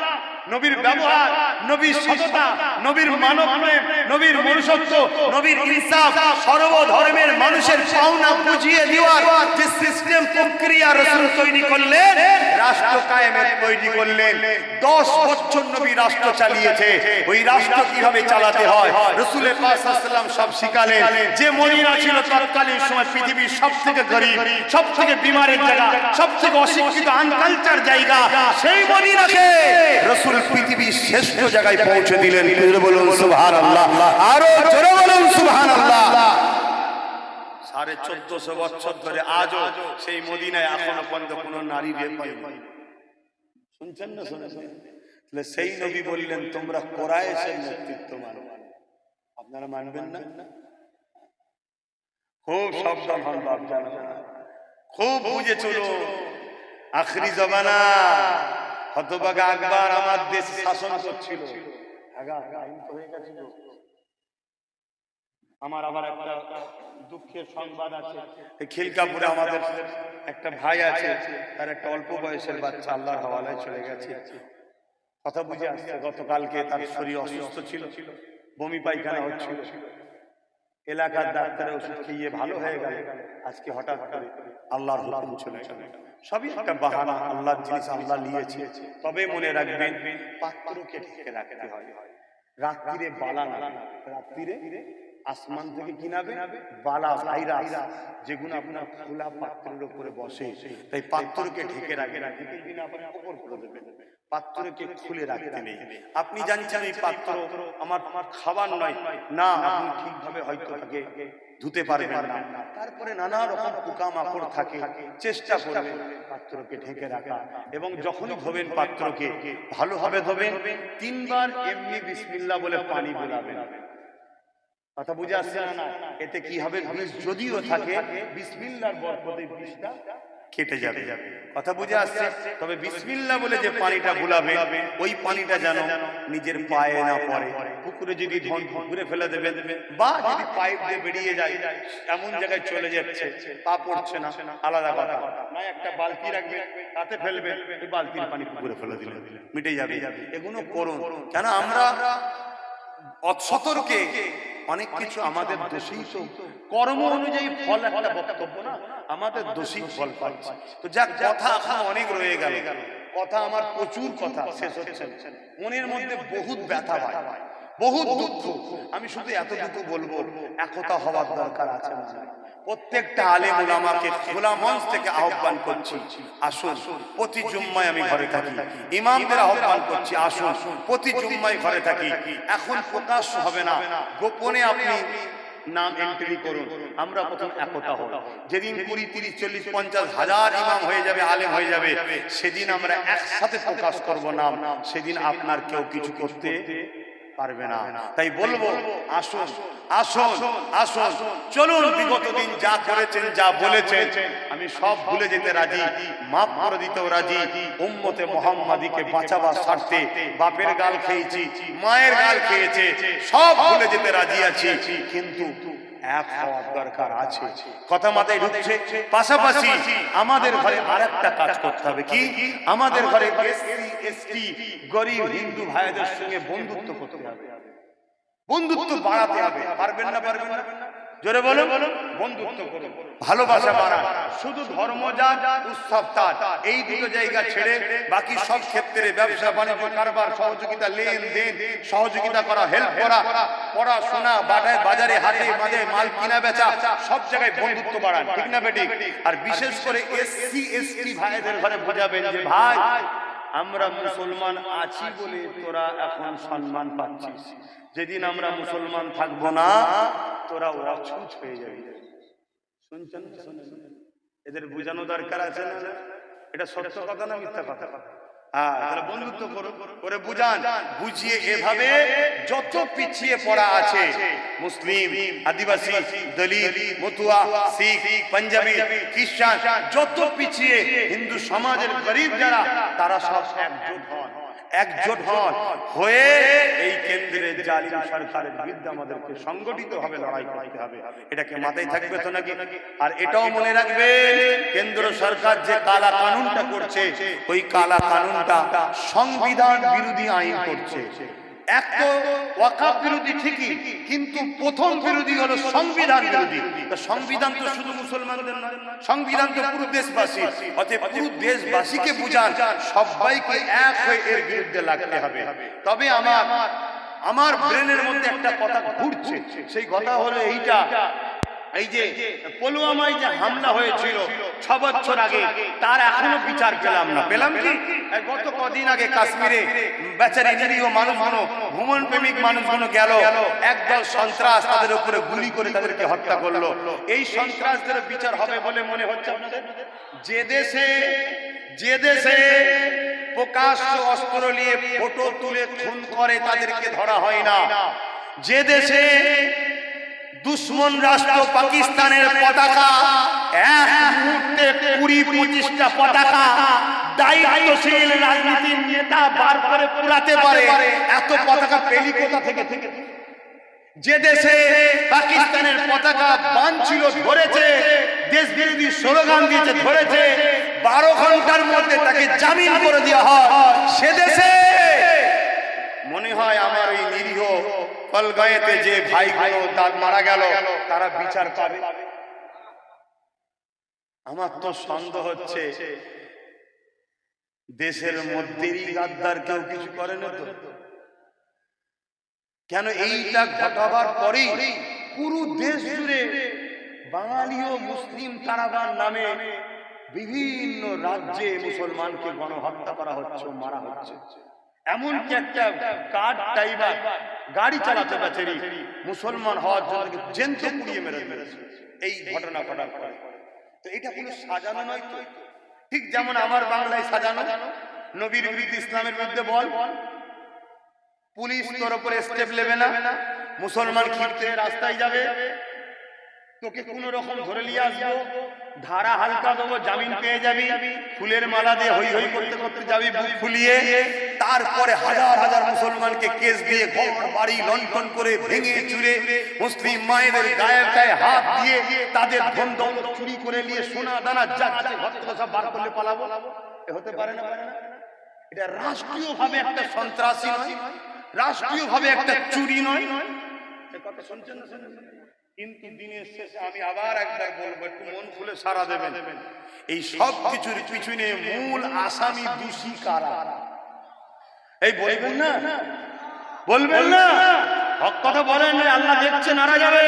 নবীর ব্যবহার, নবীর সততা, নবীর মানব প্রেম, নবীর মনুষ্যত্ব, নবীর ইনসাফ, সর্বধর্মের মানুষের পাওনা বুঝিয়ে দেওয়ার যে সিস্টেম প্রক্রিয়া রাসূল তৈরি করলেন, রাষ্ট্র কায়েমের তৈরি করলেন। 10 বছর নবী রাষ্ট্র চালিয়েছে। ওই রাষ্ট্র কিভাবে চালাতে হয় রাসূল পাক সাল্লাল্লাহু আলাইহি ওয়াসাল্লাম সব শিখালেন। যে মদিনা ছিল তৎকালীন সময় পৃথিবীর সবথেকে গরীব, সবথেকে বিমারের জায়গা, সবথেকে অশিক্ষিত আনকালচার জায়গা, সেই মদিনাকে রাসূল পৃথিবীর শ্রেষ্ঠ জায়গায় পৌঁছে দিলেন। জোরে বলুন সুবহানাল্লাহ। আরো জোরে বলুন সুবহানাল্লাহ। 1450 বছর ধরে আজও সেই মদিনায় এখনো পর্যন্ত কোনো নারী রেপ হয়নি। শুনছেন না? শুনছেন? তাহলে সেই নবী বললেন তোমরা কুরাইশের নেতৃত্ব মানো। আপনারা মানবেন না? খুব সাবধান হন বাপ জানা, খুব বুঝে চলো। আখরি জমানা, হতভাগা আকবর আমার দেশ শাসন করছিল। আমার আবার একটা দুঃখের সংবাদ আছে, খিলকাপুরে আমাদের একটা ভাই আছে, তার একটা অল্প বয়সের বাচ্চা আল্লাহর হাওয়ালায় চলে গেছে। কথা বুঝে আসছে, গতকালকে তার শরীর অসুস্থ ছিল, বমি পায়খানা হচ্ছিল, এলাকার ডাক্তারের ওষুধ খেয়ে ভালো হয়ে গেল, আজকে হঠাৎ করে আল্লাহর হুকুম চলে গেল। সবই একটা বাহানা, আল্লাহর জিনিস আল্লাহ নিয়েছে। তবে মনে রাখবেন, পাত্রকে ঢেকে রাখতে হয়। রাত্রিরে বালা না, রাত্রিরে আসমান থেকে কি নাবে বালা ভাইরাস, যেগুলো আপনার খোলা পাত্রের উপরে বসে, তাই পাত্রকে ঢেকে রাখে না, ঢেকে দিন আপনার উপর করে দেবেন, পাত্রকে খুলে রাখতে নেই। আপনি জানছেন এই পাত্র আমার খাবার নয় না, আপনি ঠিকভাবে হয়তো তাকে ধুতে পারবেন না, তারপরে নানা রকম পোকামাকড় থাকে, চেষ্টা করবেন পাত্রকে ঢেকে রাখা। এবং যখনই ধোবেন পাত্রকে ভালোভাবে ধোবেন, 3 বার এমনি বিসমিল্লাহ বলে পানি বোলাবেন। কথা বুঝে আসছে না? এতে কি হবে, বিষ যদিও থাকে বিসমিল্লাহর বরকতে বিষটা কেটে যাবে। কথা বুঝে আসছে? তবে বিসমিল্লাহ বলে যে পানিটা বুলাবে, ওই পানিটা যেন নিজের পায়ে না পড়ে। পুকুরে যদি ধন পুকুরে ফেলে দেবেন, বা যদি পাইপ দিয়ে বেরিয়ে যায়, এমন জায়গায় চলে যাচ্ছে পা পড়ছে না, আলাদা কথা না, একটা বালতি রাখবে, তাতে ফেলবেন, ওই বালতির পানি পুকুরে ফেলে দিলেন, মিটে যাবে। এগুলো করুন, কেন আমরা অসতর্কে অনেক কিছু আমাদের দোষী, তো কর্ম অনুযায়ী ফল একটা বক্তব্য না, আমাদের দোষী ফল পাচ্ছি। তো যাক, কথা এখন অনেক রয়ে গেল, কথা আমার প্রচুর কথা শেষ হচ্ছে, মনের মধ্যে বহুত ব্যথা হয়, বহুত দুঃখ। আমি শুধু এতটুকু বলবো, একতা হওয়ার দরকার আছে। প্রত্যেকটা আলেম উলামাকে খোলা মঞ্চ থেকে আহ্বান করছি, আসুন প্রতি জুম্মায় আমি ঘরে থাকি। ইমামদের আহ্বান করছি, আসুন প্রতি জুম্মায় ঘরে থাকি। এখন প্রকাশ হবে না, গোপনে আপনি নাম এন্ট্রি করুন। আমরা প্রথম একতা হব। যেদিন 20, 30, 40, 50 হাজার ইমাম হয়ে যাবে, আলেম হয়ে যাবে, সেদিন আমরা একসাথে প্রকাশ করব নাম, সেদিন আপনার কেউ কিছু করতে পারবে না। তাই বলবো, আসুন আসুন আসুন, চলুন, বিগত দিন যা করেছেন, যা বলেছেন, আমি সব ভুলে যেতে রাজি, মাফ করে দিতেও রাজি। উম্মতে মুহাম্মাদিকে বাঁচাবার স্বার্থে বাপের গাল খেয়েছি, মায়ের গাল খেয়েছে, সব ভুলে যেতে রাজি আছি, কিন্তু এক হওয়ার দরকার আছে। কথা মাথায় ঢুকছে? পাশাপাশি আমাদের ঘরে আরেকটা কাজ করতে হবে, কি? আমাদের ঘরে এসসি, এসটি, গরিব হিন্দু ভাইদের সঙ্গে বন্ধুত্ব করতে হবে, বন্ধুত্ব বাড়াতে হবে। পারবেন না? পারবেন না? জোরে বলো। বন্ধুত্ব করুন, ভালোবাসা বাড়ান। শুধু ধর্ম যান, উৎসব তার, এই দুটো জায়গা ছেড়ে বাকি সব ক্ষেত্রে ব্যবসা বাণিজ্য, কারবার, সহযোগিতা, লেনদেন, সহযোগিতা করা, হেল্প করা, পড়াশোনা, বাজারে হাটে মাঝে মাল কিনা বেচা, সব জায়গায় বন্ধুত্ব বাড়ান, ঠিক না বেঠিক? আর বিশেষ করে এসসি, এসটি ভাইদের ঘরে বোঝাবেন যে, ভাই, আমরা মুসলমান আছি বলে তোরা এখন সম্মান পাচ্ছিস, যেদিন আমরা মুসলমান থাকবো না, তোরা অছুঁচ হয়ে যাবে। শুনছেন? এদের বোঝানো দরকার আছে না? এটা সত্য কথা না মিথ্যা কথা? তাহলে বন্ধুত্ব করে বুঝান, বুঝিয়ে এভাবে যত পিছিয়ে পড়া আছে, মুসলিম, আদিবাসী, দলিত, মতুয়া, শিখ, পাঞ্জাবি, খ্রিস্টান, যত পিছিয়ে হিন্দু সমাজের গরিব যারা, তারা সব একজোট হন, হয়ে এই কেন্দ্রের জালিম সরকারের বিরুদ্ধে আমাদেরকে সংগঠিত ভাবে লড়াই করতে হবে। এটাকে মাথায় থাকবে তো নাকি? আর এটাও মনে রাখবেন, কেন্দ্র সরকার যে কালা কানুনটা করছে, ওই কালা কানুনটা সংবিধান বিরোধী আইন করছে। এক তো ওয়াকাফ বিরোধী ঠিকই, কিন্তু প্রথম বিরোধী হলো সংবিধান বিরোধী। তো সংবিধান তো শুধু মুসলমানদের নয়, সংবিধান তো পুরো দেশবাসী। অতএব পুরো দেশবাসীকে বুঝান, সবাইকে এক হয়ে এর বিরুদ্ধে লাগতে হবে। তবে আমার ব্রেনের মধ্যে একটা কথা ঘুরছে, সেই কথা হলো এইটা, এই যে পুলওয়ামায় যে হামলা হয়েছিল 6 বছর আগে, তার এখনো বিচার পেলাম না। পেলাম কি? গত কদিন আগে কাশ্মীরে বেচারি নিরীহ মানুষগুলো, ভ্রমণ প্রেমিক মানুষগুলো গেল, একদল সন্ত্রাস তাদের উপরে গুলি করে তাদেরকে হত্যা করলো। এই সন্ত্রাসদের বিচার হবে বলে মনে হচ্ছে আপনাদের? যে দেশে প্রকাশ্য অস্ত্র নিয়ে ফটো তুলে খুন করে তাদেরকে ধরা হয় না, যে দেশে দুশ্মন রাষ্ট্র পাকিস্তানের পতাকা এক মুহূর্তে 20-25টা পতাকা দায়িত্বশীল রাজনীতির নেতা বার করে পুরাতে পারে, এত পতাকা পেলি কোথা থেকে? যে দেশে পাকিস্তানের পতাকা বানছিল ধরেছে, দেশ বিরোধী স্লোগান দিয়েছে ধরেছে, 12 ঘন্টার মধ্যে তাকে জামিন করে দেওয়া হয়। সে দেশে মনে হয় আমার এই নিরীহ কলগাঁয়েতে যে ভাইগুলো তার মারা গেল তারা বিচার পাবে। আমার তো সন্দেহ হচ্ছে দেশের মধ্যেই গাদ্দার কেউ কিছু করে না তো। কেন এইটা ঘটাবার পরেই পুরো দেশ জুড়ে বাঙালি ও মুসলিম কারাগার নামে বিভিন্ন রাজ্যে মুসলমানকে গণহত্যা করা হচ্ছে, মারা হচ্ছে। এমনকি একটা কার ড্রাইভার গাড়ি চালাতে বেচারি মুসলমান হওয়ার জন্য জেনতে পুড়িয়ে মেরেছে এই ঘটনা ঘটার পরে। তো এটা কোনো সাজানো নয় তো। ঠিক যেমন আমার বাংলায় সাজানো, নবীর বিরুদ্ধে ইসলামের বিরুদ্ধে বল, পুলিশ তোর উপরে স্টেপ নেবে না, মুসলমান ক্ষিপ্ত রাস্তায় যাবে, তোকে কোন রকম ধরে নিয়ে আসবো, ধারা হালকা দেবো, জামিন পেয়ে যাবি, ফুলের মালা দিয়ে হই হই করতে করতে যাবি বুক ফুলিয়ে। তারপরে হাজার হাজার মুসলমানকে কেস দিয়ে ঘর বাড়ি লণ্ঠন করে ভেঙে চুরে মুসলিম মায়েদের গায়ে গায়ে হাত দিয়ে তাদের ধন দৌলত চুরি করে নিয়ে সোনা দানা যা আছে ঘর থেকে সব বার করলে পালাবো, এ হতে পারে না। এটা রাষ্ট্রীয়ভাবে একটা সন্ত্রাসী নয়, রাষ্ট্রীয়ভাবে একটা চুরি নয়। এ কথা শুনছেন না? কিন্তু দিনের শেষে আমি আবার একবার বলবো, একটু মন খুলে সাড়া দেবেন, এই সব কিছুর পিছনে মূল আসামি দোষী কারা? এই বলবেন না, বলবেন না? হক কথা বলেন, আল্লাহ দেখছে, নারা যাবে।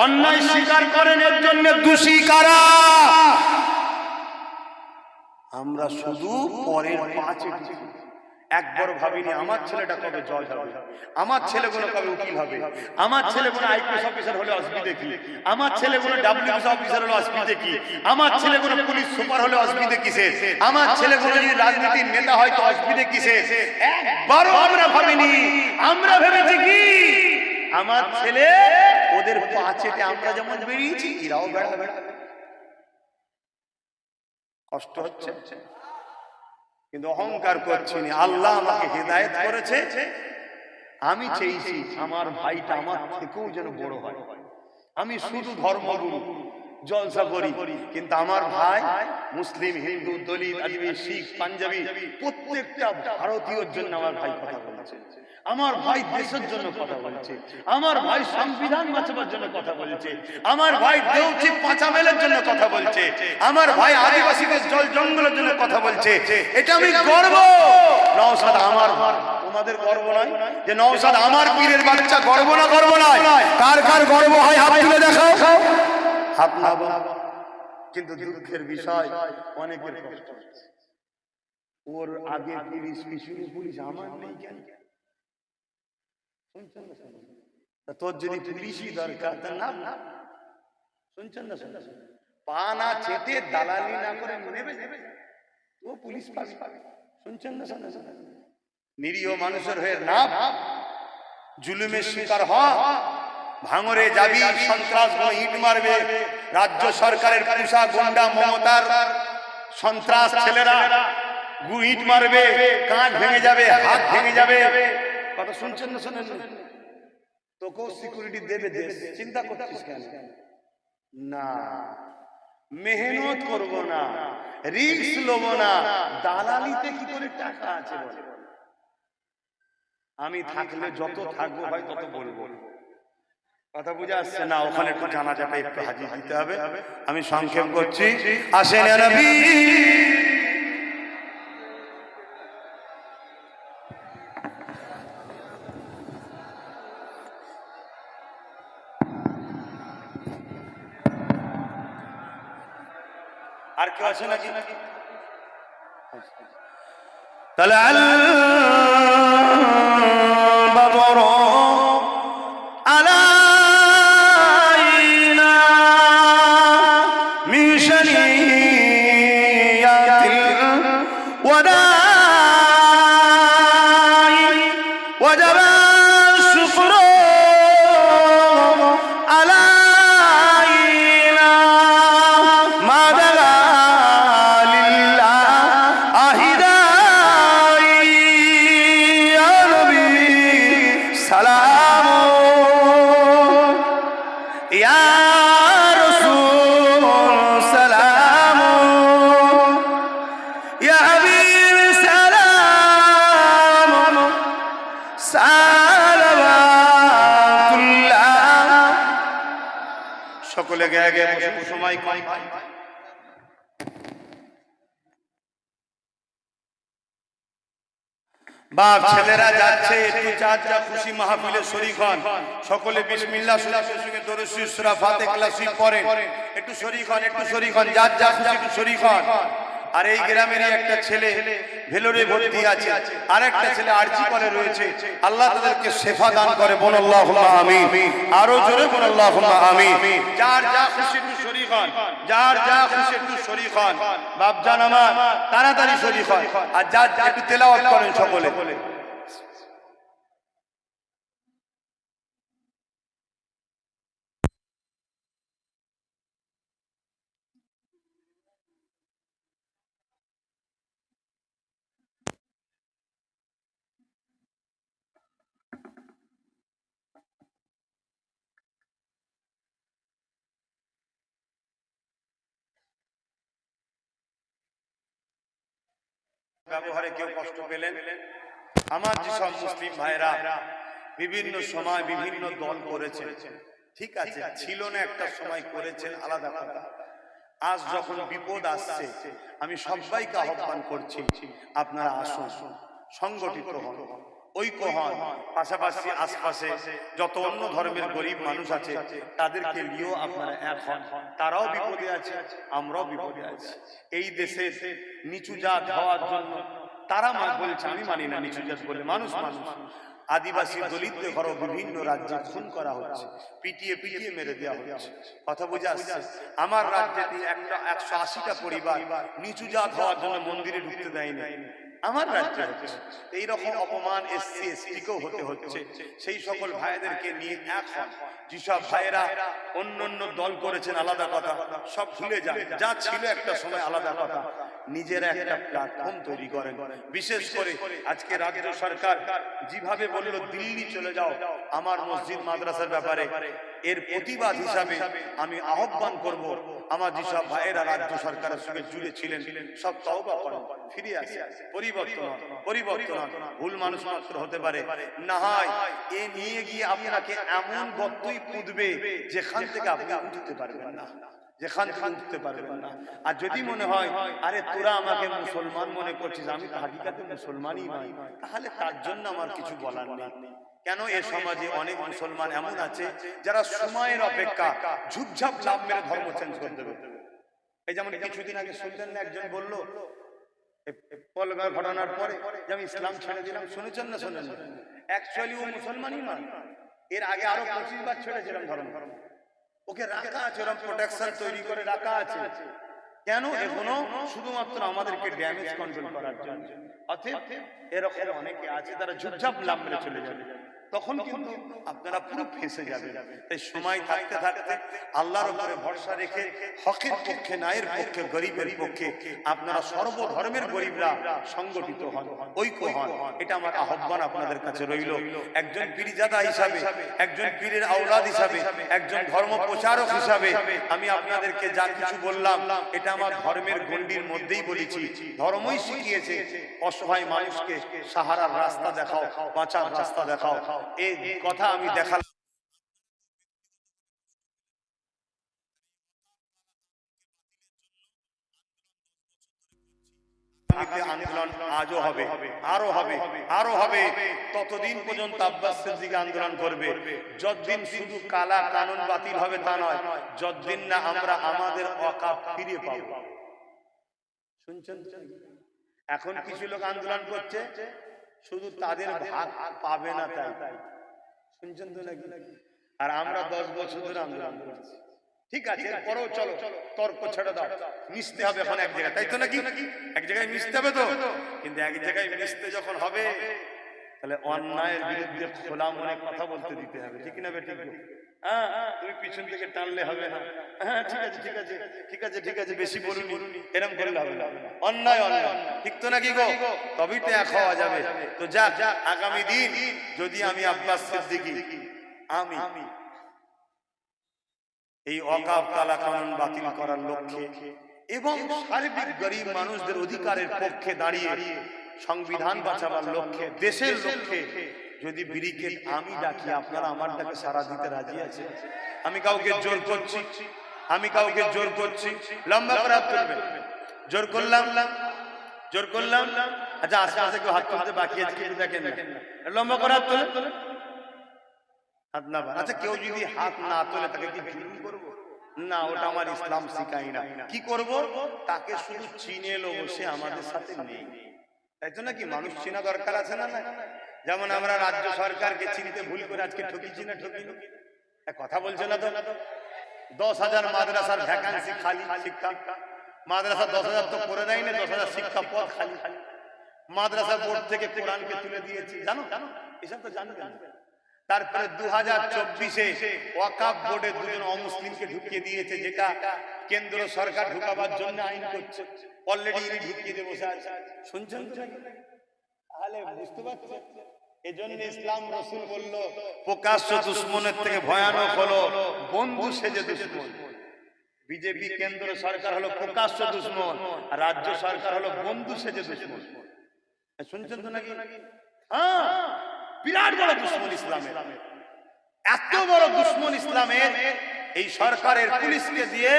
অন্যায় স্বীকার করেন, এর জন্য দোষী কারা? আমরা শুধু পরের পাঁচে একবার ভাবিনি আমার ছেলেটা কবে জজ হবে, আমার ছেলেগুলো কবে উকিল হবে, আমার ছেলেগুলো আইপিএস অফিসার হলে অসুবিধে কি, আমার ছেলেগুলো ডাব্লিউবিসি অফিসার হলে অসুবিধে কি, আমার ছেলেগুলো পুলিশ সুপার হলে অসুবিধে কিসে, আমার ছেলেগুলো যদি রাজনীতির নেতা হয় তো অসুবিধে কিসে? একবারও আমরা ভাবিনি। আমরা ভেবেছি কি আমার ছেলে ওদের পাঁচেতে আমরা যেমন বেরিয়েছি এরাও বেড়াবে। কষ্ট হচ্ছে কিন্তু অহংকার করছি না। আল্লাহ আমাকে হেদায়েত করেছে, আমি চেয়েছি আমার ভাইটা আমার থেকেও যেন বড় হয়। আমি শুধু ধর্মগুরু জলসা করি, কিন্তু আমার ভাই মুসলিম, হিন্দু, দলিত, আদিবাসী, শিখ, পাঞ্জাবি প্রত্যেকটা ভারতীয়র জন্য আমার ভাই কথা বলছে, আমার ভাই দেশের জন্য কথা বলছে, আমার ভাই সংবিধান বাঁচাবার জন্য কথা বলছে, আমার ভাই দেউচি পাঁচামেলের জন্য কথা বলছে, আমার ভাই আদিবাসীদের জল জঙ্গলের জন্য কথা বলছে। এটা আমি গর্ব। নওশাদ আমার ভাই, তোমাদের গর্ব নয় যে নওশাদ আমার পীরের বাচ্চা? গর্ব না, গর্ব নয়? কার কার গর্ব হয় হাত তুলে দেখাও। হাত না, কিন্তু দুঃখের বিষয় অনেকের কষ্ট হচ্ছে। ওর আগে পুলিশ, পিছনে পুলিশ, আমার নেই কেন? শুনছেন না? তোর যদি পুলিশই দরকার তা না, শুনছেন না? পা না চেটে দালালি না করে নেবে ও পুলিশ পাবি। শুনছেন না? নিরীহ মানুষের হয়ে না জুলুমের শিকার হ, ভাঙরে যাবি, সন্ত্রাস ইট মারবে, রাজ্য সরকারের পুষা গুন্ডা মমতার সন্ত্রাস ছেলেরা ইট মারবে, কাঁধ ভেঙে যাবে, হাত ভেঙে যাবে। কথা শুনছেন না? শোনেন তোকেও সিকিউরিটি দেবে দেশ, চিন্তা করছিস কেন? না, মেহনত করব না, রিস্ক লব না, দালালিতে কি করে টাকা আছে বলে? আমি থাকলে যত থাকবো ভাই তত বলবো। কথা বুঝে আসছে না? ওখানে একটু জানাজাটা একটু হাজির দিতে হবে। আমি সংক্ষেপ করছি। আসেন নবী, আর কেউ আছে নাকি? তাহলে সালাম জায়গায় আগে সময় কম। বাপ ছেলেরা যাচ্ছে একটু যার যা খুশি মাহফিলে শরীক হন, সকলে বিসমিল্লাহ শরীফের সঙ্গে দরুদ শরীফ সূরা ফাতিহা শরীফ পড়েন, একটু শরীক হন, একটু শরীক হন, যার যা খুশি একটু শরীক হন। আর এই গ্রামেরই একটা ছেলে ভেলোরে ভর্তি আছে, আর একটা ছেলে আরজি করে রয়েছে, আল্লাহ তাদেরকে শেফা দান করে, বল আল্লাহুম্মা আমিন। আরো জোরে বল আল্লাহুম্মা আমিন। যার যা খুশি একটু শরীক হন, যার যা খুশি একটু শরীক হন। বাপজান আমার তাড়াতাড়ি শরীক হন, আর যার একটু তেলাওয়াত করেন সকলে। ব্যবহারে কেউ কষ্ট পেলেন? আমার যেসব মুসলিম ভাইরা বিভিন্ন সময় বিভিন্ন দল করেছেন, ঠিক আছে, ছিল না একটা সময় করেছেন, আলাদা কথা। আজ যখন বিপদ আসছে, আমি সবাইকে আহ্বান করছি, আপনারা আসুন, সংগঠিত হন, ঐক্য হন, পাশাপাশি আশপাশে যত অন্য ধর্মের গরিব মানুষ আছে তাদেরকে নিয়েও আপনারা এক হন। তারাও বিপদে আছে, আমরাও বিপদে আছি। এই দেশে নিচু জাত হওয়ার জন্য তারা বলছে, আমি মানি না নিচু জাত বলে, মানুষ মানুষ। আদিবাসী দলিতদের ঘর বিভিন্ন রাজ্যে খুন করা হচ্ছে, পিটিয়ে পিটিয়ে মেরে দেওয়া হচ্ছে। কথা বুঝে আসছে? আমার রাজ্যে 180টা পরিবার নিচু জাত হওয়ার জন্য মন্দিরে ঢুকতে দেয়নি, আমার রাজ্যে হচ্ছে। এইরকম অপমান এসসি এসটিকেও হতে হচ্ছে। সেই সকল ভাইদেরকে নিয়ে এক হন। যেসব ভাইয়েরা অন্য অন্য দল করেছেন আলাদা কথা, সব ভুলে যান, যা ছিল একটা সময় আলাদা কথা। নিজেরা একটা প্ল্যাটফর্ম তৈরি করেন। বিশেষ করে আজকে রাজ্য সরকার যেভাবে বলল দিল্লি চলে যাও আমার মসজিদ মাদ্রাসার ব্যাপারে, এর প্রতিবাদ হিসাবে আমি আহ্বান করব, আমার যেসব ভাইয়েরা রাজ্য সরকারের সঙ্গে জুড়ে ছিলেন সব তওবা করেন, ফিরে আসে, পরিবর্তন। ভুল মানুষ মাত্র হতে পারে না, হয় এ নিয়ে গিয়ে আপনাকে এমন গর্তই পুঁতবে যেখান থেকে আপনি উঠতে পারবেন না, যেখান থেকে উঠতে পারবেন না। আর যদি মনে হয় আরে তোরা আমাকে মুসলমান মনে করছিস, আমি তো হাকিকাতে মুসলমানই নই, তাহলে তার জন্য আমার কিছু বলার নেই। কেন এ সমাজে অনেক মুসলমান এমন আছে যারা সময়ের অপেক্ষা ঝুপঝাপ লাভ মেরে ধর্ম চেঞ্জ করে দেবে। এই যেমন কিছুদিন আগে শুনলেন না, একজন বললো পলগার ঘটনার পরে যে আমি ইসলাম ছেড়ে দিলাম। শুনেছেন না? শোনেন? অ্যাকচুয়ালি ও মুসলমানই নয়, এর আগে আরো 25 বার ছেড়েছিলাম ধর্ম। ওকে রাখা আছে, ওরকম প্রোটেকশন তৈরি করে রাখা আছে। কেন? এখনো শুধুমাত্র আমাদেরকে ড্যামেজ কন্ট্রোল করার জন্য। অতএব এরকম অনেকে আছে তারা ঝুপঝাপ লাভ মেরে চলে যাবে, তখন কিন্তু আপনারা পুরো ফেঁসে যাবেন। তাই সময় থাকতে থাকতে আল্লাহর উপরে ভরসা রেখে হকের পক্ষে, ন্যায়ের পক্ষে, গরিবের পক্ষে আপনারা সর্বধর্মের গরিবরা সংগঠিত হন, ঐক্য হন। এটা আমার আহ্বান আপনাদের কাছে রইল। একজন পীরজাদা হিসাবে, একজন পীরের আওলাদ হিসাবে, একজন ধর্ম প্রচারক হিসাবে আমি আপনাদেরকে যা কিছু বললাম এটা আমার ধর্মের গণ্ডির মধ্যেই বলেছি। ধর্মই শিখিয়েছে অসহায় মানুষকে সাহারার রাস্তা দেখাও, বাঁচার রাস্তা দেখাও। এই কথা আমি দেখালাম। আন্দোলন আজও হবে, আরো হবে, আরো হবে। ততদিন পর্যন্ত আব্বাস সিদ্দিক আন্দোলন করবে, যতদিন শুধু কালা কানুন বাতিল হবে তা নয়, যতদিন না আমরা আমাদের ওয়াকাফ ফিরে পাবো। শুনছেন? এখন কিছু লোক আন্দোলন করছে শুধু তাদের ভাগ পাবে না তাই। শুনছেন তো নাকি? আর আমরা 10 বছর ধরে আন্দোলন করছি। ঠিক আছে, এরপরেও চলো তর্ক ছেড়ে দাও, মিশতে হবে এখন এক জায়গায়, তাই তো নাকি? এক জায়গায় মিশতে হবে তো, কিন্তু এক জায়গায় মিশতে যখন হবে তাহলে অন্যায়ের বিরুদ্ধে খোলা মনে কথা বলতে দিতে হবে, ঠিক না বেঠিক? হ্যাঁ, তুমি পিছন থেকে টানলে হবে না। হ্যাঁ ঠিক আছে, ঠিক আছে, ঠিক আছে, ঠিক আছে, বেশি বলুনি, এরকম করলে হবে না। অন্যায় অন্যায়, ঠিক তো নাকি গো? তবেই তো এক হওয়া যাবে। তো যা, আগামী দিন যদি আমি আব্বাস সিদ্দিকী আমি এই ওয়াকাফ কালা কানুন বাতিল করার লক্ষ্যে এবং সার্বিক গরিব মানুষদের অধিকারের পক্ষে দাঁড়িয়ে সংবিধান বাঁচাবার লক্ষ্যে, দেশের লক্ষ্যে যদি ব্রিগেড আমি ডাকি, আপনারা আমার ডাকে সারা দিতে রাজি আছে? আমি কাউকে জোর করছি? আমি কাউকে জোর করছি, লম্বা করে হাত তুলবে। জোর করলাম, জোর করলাম। আচ্ছা আশেপাশে কেউ হাত তুলতে বাকি আছে কিন্তু দেখেন না, লম্বা করে হাত তোলে, হাত না। আচ্ছা কেউ যদি হাত না তোলে তাকে কি জুলুম করবো? না, ওটা আমার ইসলাম শিখাই না। কি করব? তাকে শুধু চিনে নেবো, সে আমাদের সাথে নেই। তাই তো নাকি মানুষ চেনা দরকার আছে না? যেমন আমরা রাজ্য সরকারকে চিনতে ভুল করে আজকে ঠকিছি না ঠকিনি? কথা বলছে না তো? 10,000 মাদ্রাসার ভ্যাকান্সি খালি, শিক্ষা মাদ্রাসা 10,000 তো করে দেয়নি, 10,000 শিক্ষা পদ খালি। মাদ্রাসা বোর্ড থেকে কোরআনকে তুলে দিয়েছে, জানো? এসব তো জানবেন। তারপরে 2024-এ ওয়াকাফ বোর্ডে দুজন অমুসলিমকে ঢুকিয়ে দিয়েছে, যেটা কেন্দ্র সরকার ঢুকাবার জন্য আইন করছে। অলরেডি ইনি ঢুকিয়ে দিয়ে বসে আছে, শুনছেন তো? তাহলে বুঝতে পারছেন, এজন্য ইসলাম রাসূল বলল প্রকাশ্য দুশমনের থেকে ভয়ানক হলো বন্ধু সেজে দুশমন। বিজেপি কেন্দ্র সরকার হলো প্রকাশ্য দুশমন, আর রাজ্য সরকার হলো বন্ধু সেজে দুশমন। শুনছেন তো নাকি? হ্যাঁ, বিরাট বড় দুশমন ইসলামের। এত বড় দুশমন ইসলামের এই সরকারের পুলিশকে দিয়ে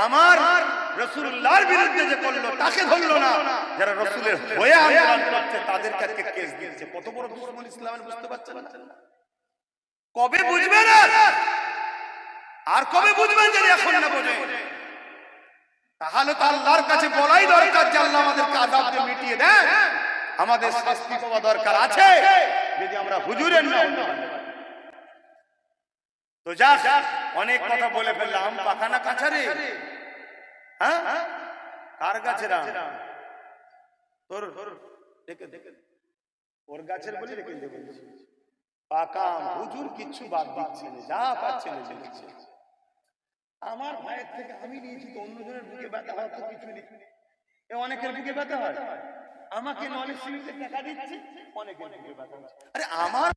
আমার রাসূলুল্লাহর বিরুদ্ধে যে করলো তাকে ধরলো না, যারা রাসূলের হয়ে আন্দোলন করছে তাদের কাছে কেস দিচ্ছে। কত বড় দুশমন ইসলামের, বুঝতে পারছেন না? কবে বুঝবেন? আর কবে বুঝবেন যদি এখন না বোঝেন? তাহলে তো আল্লাহর কাছে বলাই দরকার যে আল্লাহ আমাদেরকে আযাব দিয়ে মিটিয়ে দেন, আমাদের শাস্তি পাওয়া দরকার আছে যদি আমরা হুজুরের না হতে পারি। তো যাক, অনেক কথা বলে ফেললাম। পাকা না কাঁচা রে? হ্যাঁ, কার গাছের আম? তোর দেখে দেখে ওর গাছের বলি রেখে দেবে। পাকা আম, হুজুর কিচ্ছু বাদ দিচ্ছে না, যা পাচ্ছে না দিচ্ছে। আমার ভাইয়ের থেকে আমি নিয়েছি তো, অন্যজনের বুকে ব্যথা হয় তো কিছু নেই। অনেকের বুকে ব্যথা হয়, আমাকে নলেজ সিভিতে টাকা দিচ্ছে, অনেকের বুকে ব্যথা হয়। আরে আমার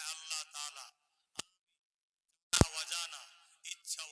আল্লাহ তাআলা ইচ্ছা